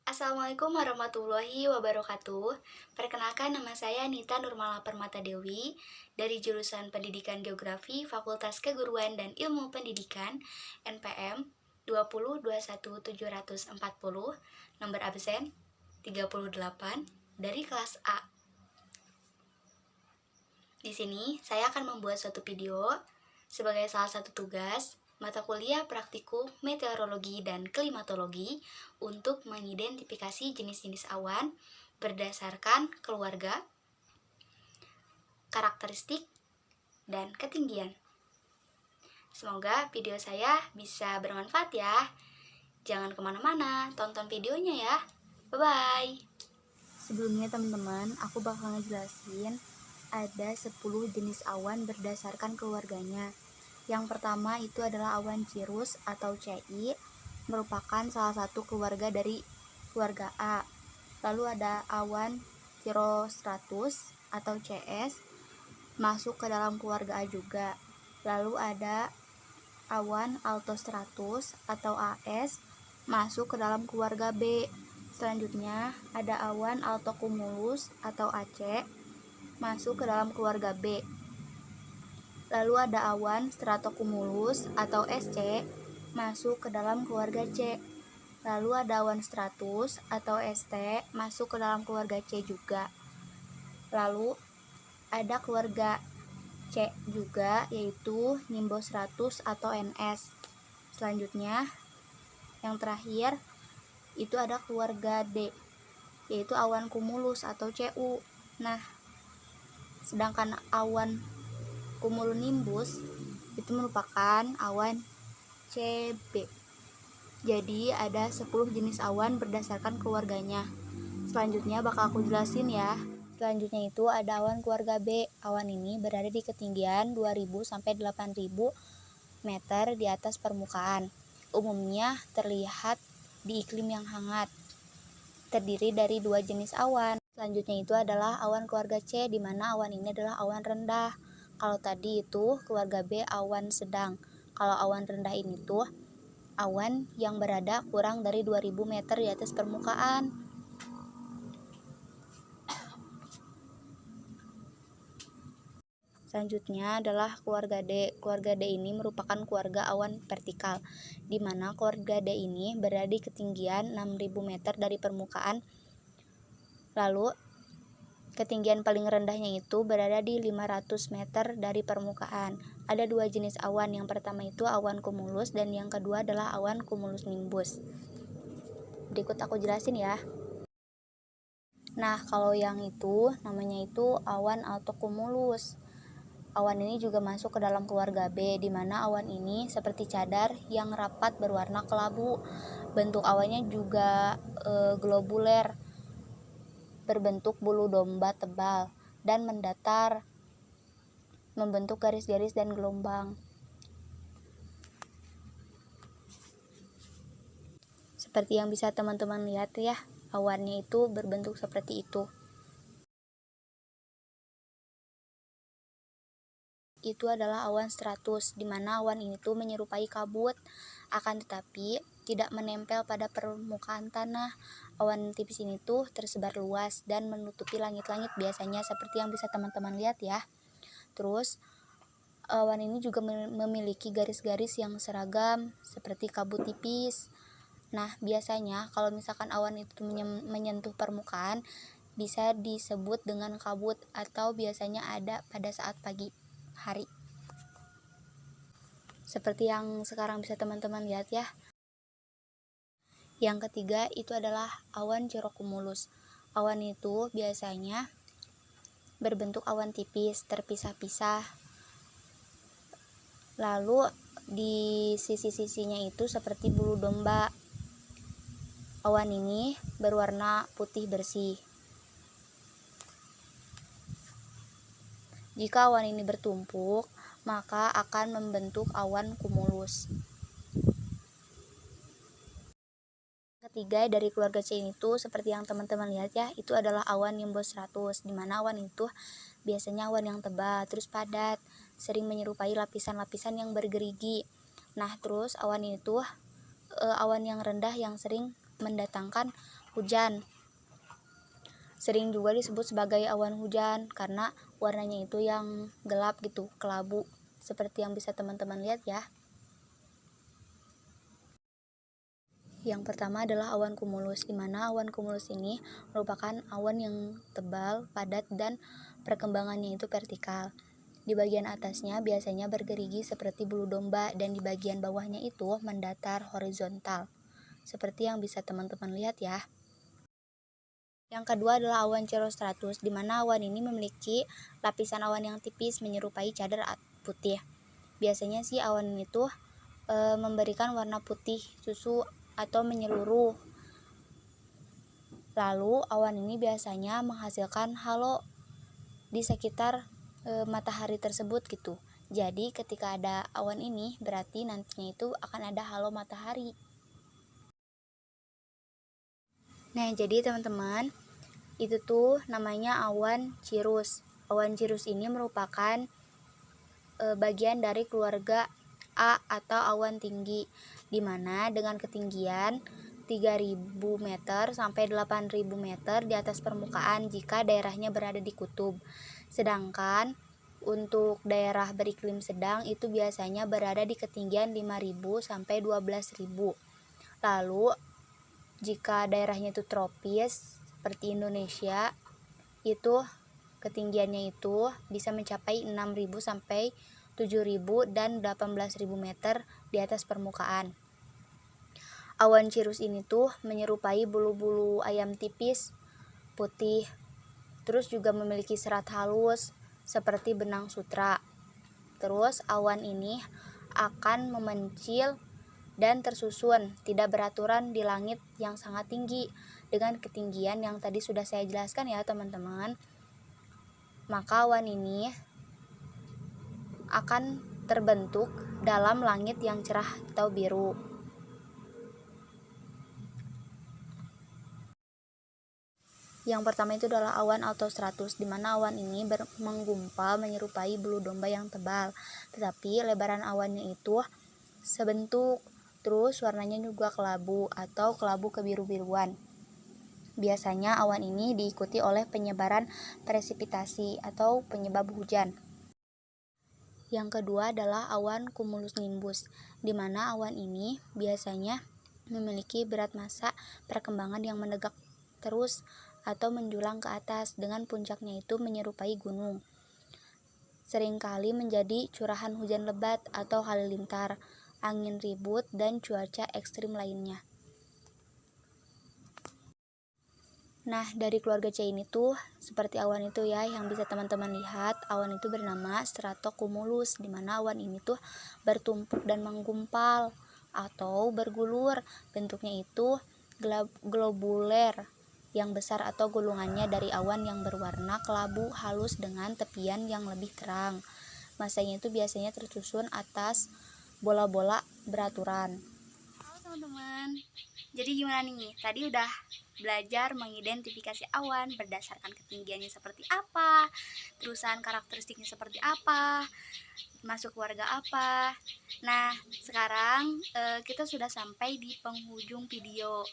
Assalamualaikum warahmatullahi wabarakatuh. Perkenalkan, nama saya Nita Nurmala Permata Dewi dari jurusan Pendidikan Geografi Fakultas Keguruan dan Ilmu Pendidikan NPM 2021740, nomor absen 38 dari kelas A. Di sini saya akan membuat suatu video sebagai salah satu tugas mata kuliah praktikum meteorologi dan klimatologi untuk mengidentifikasi jenis-jenis awan berdasarkan keluarga, karakteristik, dan ketinggian. Semoga video saya bisa bermanfaat ya. Jangan kemana-mana, tonton videonya ya. Bye-bye. Sebelumnya teman-teman, aku bakal ngejelasin ada 10 jenis awan berdasarkan keluarganya. Yang pertama itu adalah awan cirrus atau CI, merupakan salah satu keluarga dari keluarga A. Lalu ada awan cirrostratus atau CS, masuk ke dalam keluarga A juga. Lalu ada awan altostratus atau AS, masuk ke dalam keluarga B. Selanjutnya ada awan altocumulus atau AC, masuk ke dalam keluarga B. Lalu ada awan stratocumulus atau SC, masuk ke dalam keluarga C. Lalu ada awan stratus atau ST, masuk ke dalam keluarga C juga. Lalu ada keluarga C juga, yaitu nimbostratus atau NS. Selanjutnya yang terakhir itu ada keluarga D, yaitu awan cumulus atau CU. Nah, sedangkan awan cumulonimbus itu merupakan awan CB. Jadi ada 10 jenis awan berdasarkan keluarganya. Selanjutnya bakal aku jelasin ya. Selanjutnya itu ada awan keluarga B. Awan ini berada di ketinggian 2000 sampai 8000 meter di atas permukaan. Umumnya terlihat di iklim yang hangat. Terdiri dari 2 jenis awan. Selanjutnya itu adalah awan keluarga C, di mana awan ini adalah awan rendah. Kalau tadi itu keluarga B awan sedang. Kalau awan rendah ini tuh awan yang berada kurang dari 2000 meter di atas permukaan. Selanjutnya adalah keluarga D. Keluarga D ini merupakan keluarga awan vertikal, di mana keluarga D ini berada di ketinggian 6000 meter dari permukaan. Lalu ketinggian paling rendahnya itu berada di 500 meter dari permukaan. Ada 2 jenis awan. Yang pertama itu awan cumulus dan yang kedua adalah awan cumulus nimbus. Berikut aku jelasin ya. Nah, kalau yang itu namanya itu awan altocumulus. Awan ini juga masuk ke dalam keluarga B, di mana awan ini seperti cadar yang rapat berwarna kelabu. Bentuk awannya juga globuler, berbentuk bulu domba tebal dan mendatar, membentuk garis-garis dan gelombang. Seperti yang bisa teman-teman lihat ya, awannya itu berbentuk seperti itu. Itu adalah awan stratus, di mana awan ini tuh menyerupai kabut, akan tetapi tidak menempel pada permukaan tanah. Awan tipis ini tuh tersebar luas dan menutupi langit-langit biasanya, seperti yang bisa teman-teman lihat ya. Terus awan ini juga memiliki garis-garis yang seragam seperti kabut tipis. Nah, biasanya kalau misalkan awan itu menyentuh permukaan bisa disebut dengan kabut, atau biasanya ada pada saat pagi hari. Seperti yang sekarang bisa teman-teman lihat ya. Yang ketiga itu adalah awan cirrocumulus. Awan itu biasanya berbentuk awan tipis, terpisah-pisah. Lalu di sisi-sisinya itu seperti bulu domba. Awan ini berwarna putih bersih. Jika awan ini bertumpuk, maka akan membentuk awan cumulus. Ketiga dari keluarga C itu seperti yang teman-teman lihat ya, itu adalah awan nimbostratus, di mana awan itu biasanya awan yang tebal, terus padat, sering menyerupai lapisan-lapisan yang bergerigi. Nah, terus awan itu awan yang rendah yang sering mendatangkan hujan. Sering juga disebut sebagai awan hujan karena warnanya itu yang gelap gitu, kelabu, seperti yang bisa teman-teman lihat ya. Yang pertama adalah awan cumulus, di mana awan cumulus ini merupakan awan yang tebal, padat, dan perkembangannya itu vertikal. Di bagian atasnya biasanya bergerigi seperti bulu domba, dan di bagian bawahnya itu mendatar horizontal, seperti yang bisa teman-teman lihat ya. Yang kedua adalah awan cirrostratus, di mana awan ini memiliki lapisan awan yang tipis menyerupai cadar putih. Biasanya sih awan ini tuh memberikan warna putih susu atau menyeluruh. Lalu awan ini biasanya menghasilkan halo di sekitar matahari tersebut gitu. Jadi ketika ada awan ini berarti nantinya itu akan ada halo matahari. Nah, jadi teman-teman, itu tuh namanya awan cirrus. Awan cirrus ini merupakan bagian dari keluarga A atau awan tinggi, di mana dengan ketinggian 3.000 meter sampai 8.000 meter di atas permukaan jika daerahnya berada di kutub. Sedangkan untuk daerah beriklim sedang itu biasanya berada di ketinggian 5.000 sampai 12.000. Lalu jika daerahnya itu tropis seperti Indonesia, itu ketinggiannya itu bisa mencapai 6.000 sampai 7.000 dan 18.000 meter di atas permukaan. Awan cirrus ini tuh menyerupai bulu-bulu ayam tipis, putih, terus juga memiliki serat halus seperti benang sutra. Terus awan ini akan memencil dan tersusun, tidak beraturan di langit yang sangat tinggi dengan ketinggian yang tadi sudah saya jelaskan ya teman-teman. Maka awan ini akan terbentuk dalam langit yang cerah atau biru. Yang pertama itu adalah awan altostratus, di mana awan ini menggumpal menyerupai bulu domba yang tebal, tetapi lebaran awannya itu sebentuk, terus warnanya juga kelabu atau kelabu kebiru-biruan. Biasanya awan ini diikuti oleh penyebaran presipitasi atau penyebab hujan. Yang kedua adalah awan cumulus nimbus, di mana awan ini biasanya memiliki berat massa perkembangan yang menegak terus atau menjulang ke atas dengan puncaknya itu menyerupai gunung. Seringkali menjadi curahan hujan lebat atau halilintar, angin ribut, dan cuaca ekstrim lainnya. Nah, dari keluarga C ini tuh seperti awan itu ya yang bisa teman-teman lihat, awan itu bernama stratocumulus, di mana awan ini tuh bertumpuk dan menggumpal atau bergulur. Bentuknya itu globuler yang besar atau gulungannya dari awan yang berwarna kelabu halus dengan tepian yang lebih terang. Masanya itu biasanya tersusun atas bola-bola beraturan. Halo teman-teman. Jadi gimana nih? Tadi udah belajar mengidentifikasi awan berdasarkan ketinggiannya seperti apa, terusan karakteristiknya seperti apa, masuk keluarga apa. Nah, sekarang kita sudah sampai di penghujung video.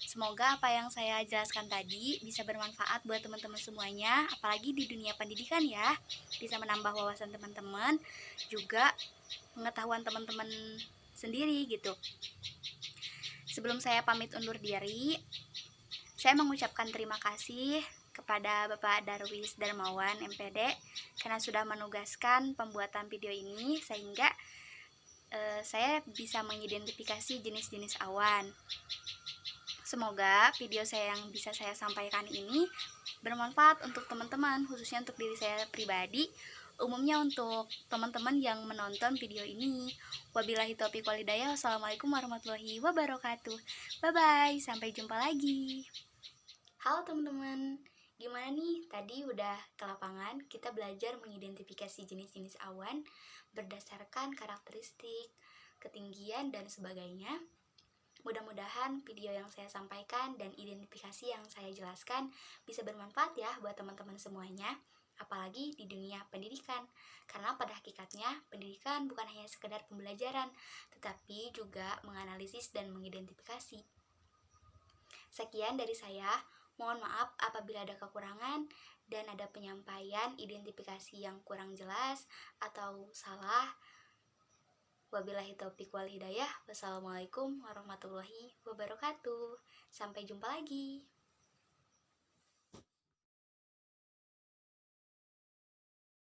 Semoga apa yang saya jelaskan tadi bisa bermanfaat buat teman-teman semuanya, apalagi di dunia pendidikan ya. Bisa menambah wawasan teman-teman, juga pengetahuan teman-teman sendiri gitu. Sebelum saya pamit undur diri, saya mengucapkan terima kasih kepada Bapak Darwis Darmawan MPD karena sudah menugaskan pembuatan video ini sehingga saya bisa mengidentifikasi jenis-jenis awan. Semoga video saya yang bisa saya sampaikan ini bermanfaat untuk teman-teman, khususnya untuk diri saya pribadi, umumnya untuk teman-teman yang menonton video ini. Wabillahi taufiq walhidayah. Wassalamualaikum warahmatullahi wabarakatuh. Bye-bye, sampai jumpa lagi. Halo teman-teman, gimana nih? Tadi udah ke lapangan, kita belajar mengidentifikasi jenis-jenis awan berdasarkan karakteristik, ketinggian, dan sebagainya. Mudah-mudahan video yang saya sampaikan dan identifikasi yang saya jelaskan bisa bermanfaat ya buat teman-teman semuanya, apalagi di dunia pendidikan. Karena pada hakikatnya pendidikan bukan hanya sekedar pembelajaran, tetapi juga menganalisis dan mengidentifikasi. Sekian dari saya. Mohon maaf apabila ada kekurangan dan ada penyampaian identifikasi yang kurang jelas atau salah. Wabillahi taufiq wal hidayah. Wassalamualaikum warahmatullahi wabarakatuh. Sampai jumpa lagi.